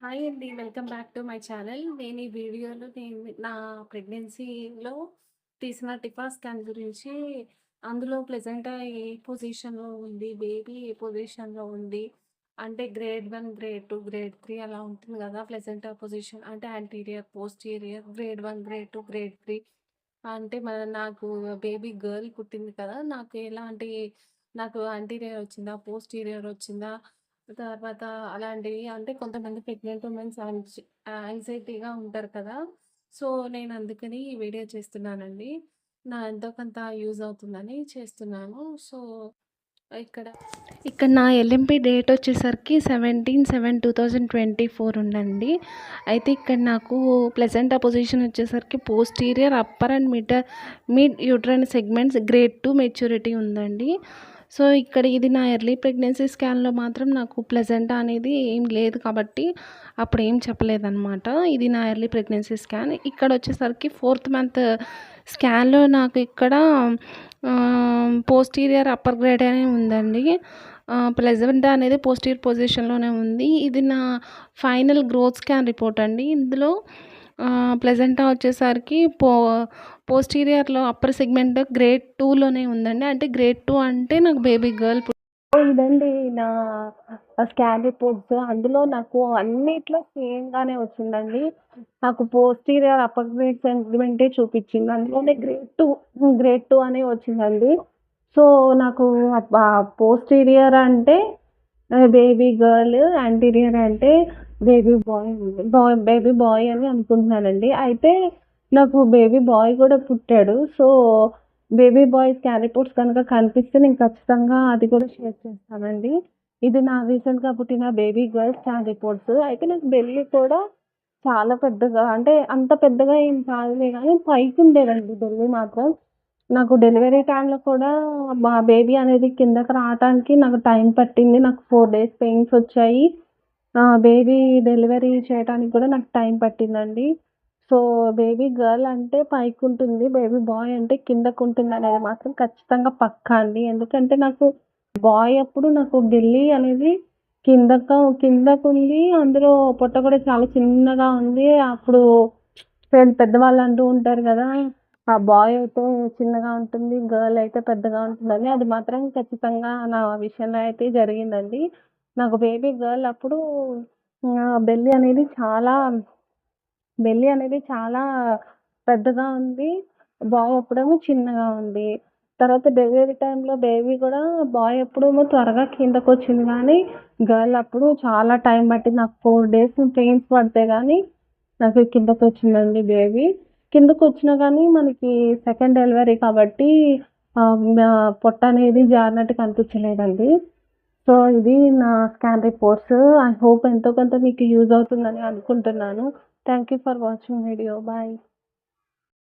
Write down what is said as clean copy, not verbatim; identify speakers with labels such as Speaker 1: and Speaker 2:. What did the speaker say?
Speaker 1: Hi అండి. Welcome back to my channel. నేను ఈ వీడియోలో నా ప్రెగ్నెన్సీలో తీసిన టిఫా స్కాన్ గురించి, అందులో ప్లెజెంటా ఏ పొజిషన్‌లో ఉంది, బేబీ ఏ పొజిషన్‌లో ఉంది, అంటే గ్రేడ్ 1, గ్రేడ్ 2, గ్రేడ్ 3 అలా ఉంటుంది కదా! ప్లెజెంటా పొజిషన్ అంటే anterior, posterior, grade 1, grade 2, grade 3 అంటే నాకు బేబీ గర్ల్ పుట్టింది కదా! నాకు యాంటీరియర్ వచ్చిందా? పోస్టీరియర్ వచ్చిందా? తర్వాత అలాంటివి అంటే కొంతమంది ప్రెగ్నెంట్ ఉమెన్స్ యాంగ్జైటీగా ఉంటారు కదా! సో, నేను అందుకని ఈ వీడియో చేస్తున్నానండి. ఎంతో కొంత యూజ్ అవుతుందని చేస్తున్నాను. సో, ఇక్కడ
Speaker 2: ఇక్కడ నా ఎల్ఎంపి డేట్ వచ్చేసరికి 17/7/2024 ఉందండి. అయితే ఇక్కడ నాకు ప్లెజెంటా పొజిషన్ వచ్చేసరికి posterior, upper and mid uterine segments grade 2 maturity ఉందండి. సో, ఇక్కడ ఇది నా ఎర్లీ ప్రెగ్నెన్సీ స్కాన్‌లో మాత్రం నాకు ప్లెజెంటా అనేది ఏం లేదు కాబట్టి అప్పుడు ఏం చెప్పలేదనమాట. ఇది నా ఎర్లీ ప్రెగ్నెన్సీ స్కాన్. ఇక్కడ వచ్చేసరికి 4th మంత్ స్కాన్‌లో నాకు ఇక్కడ పోస్టీరియర్ అప్పర్ గ్రేడ్ అని ఉందండి. ప్లెజెంటా అనేది పోస్టీరియర్ పొజిషన్‌లోనే ఉంది. ఇది నా ఫైనల్ గ్రోత్ స్కాన్ రిపోర్ట్ అండి. ఇందులో ప్లెజెంటా వచ్చేసరికి పోస్టీరియర్‌లో అప్పర్ సెగ్మెంట్ గ్రేడ్ 2లోనే ఉందండి. అంటే గ్రేడ్ 2 అంటే నాకు బేబీ గర్ల్ ఇదండి నా స్కాన్ రిపోర్ట్స్. అందులో నాకు అన్నిట్లో సేమ్‌గానే వచ్చిందండి. నాకు పోస్టీరియర్ అప్పర్ గ్రేడ్ సెగ్మెంటే చూపించింది. అందులోనే గ్రేడ్ 2 అనే వచ్చిందండి. సో, నాకు పోస్టీరియర్ అంటే బేబీ గర్ల్, యాంటీరియర్ అంటే బేబీ బాయ్ అని అనుకుంటున్నానండి. అయితే నాకు బేబీ బాయ్ కూడా పుట్టాడు. So, baby bye scan reports కనుక కనిపిస్తే నేను ఖచ్చితంగా అది కూడా షేర్ చేస్తానండి. ఇది నా రీసెంట్‌గా పుట్టిన బేబీ గర్ల్ స్కాన్ రిపోర్ట్స్. అయితే నాకు బెల్లీ కూడా చాలా పెద్దగా అంటే అంత పెద్దగా ఏం కాదులే గానీ పైకుండేదండి బెల్లీ మాత్రం. నాకు డెలివరీ టైమ్‌లో కూడా మా బేబీ అనేది కిందకి రావటానికి నాకు టైం పట్టింది. నాకు 4 డేస్ పెయిన్స్ వచ్చాయి. బేబీ డెలివరీ చేయటానికి కూడా నాకు టైం పట్టిందండి. సో, బేబీ గర్ల్ అంటే పైకుంటుంది. బేబీ బాయ్ అంటే కిందకుంటుందనేది మాత్రం ఖచ్చితంగా పక్కా అండి. ఎందుకంటే నాకు బాయ్ అప్పుడు నాకు బెల్లీ అనేది కిందకుంది. అందులో పొట్ట కూడా చాలా చిన్నగా ఉంది. అప్పుడు పెద్దవాళ్ళు అంటూ ఉంటారు గదా! ఆ బాయ్ అయితే చిన్నగా ఉంటుంది. గర్ల్ అయితే పెద్దగా ఉంటుందని. అది మాత్రం ఖచ్చితంగా నా విషయంలో అయితే జరిగిందండి. నాకు బేబీ గర్ల్ అప్పుడు బెల్లీ అనేది చాలా పెద్దగా ఉంది. బాయ్ అప్పుడేమో చిన్నగా ఉంది. తర్వాత డెలివరీ టైమ్‌లో బేబీ కూడా బాయ్ అప్పుడేమో త్వరగా కిందకొచ్చింది గానీ, గర్ల్ అప్పుడు చాలా టైం పట్టింది. నాకు 4 డేస్ పెయిన్స్ పడితే గానీ నాకు కిందకొచ్చిందండి బేబీ. కిందకొచ్చినా గానీ మనకి సెకండ్ డెలివరీ కాబట్టి పొట్ట అనేది జారినట్టు కనిపించలేదండి. సో, ఇది నా స్కాన్ రిపోర్ట్స్. ఐ హోప్ ఎంతో కొంత మీకు యూజ్ అవుతుందని అనుకుంటున్నాను. Thank you for watching video. Bye.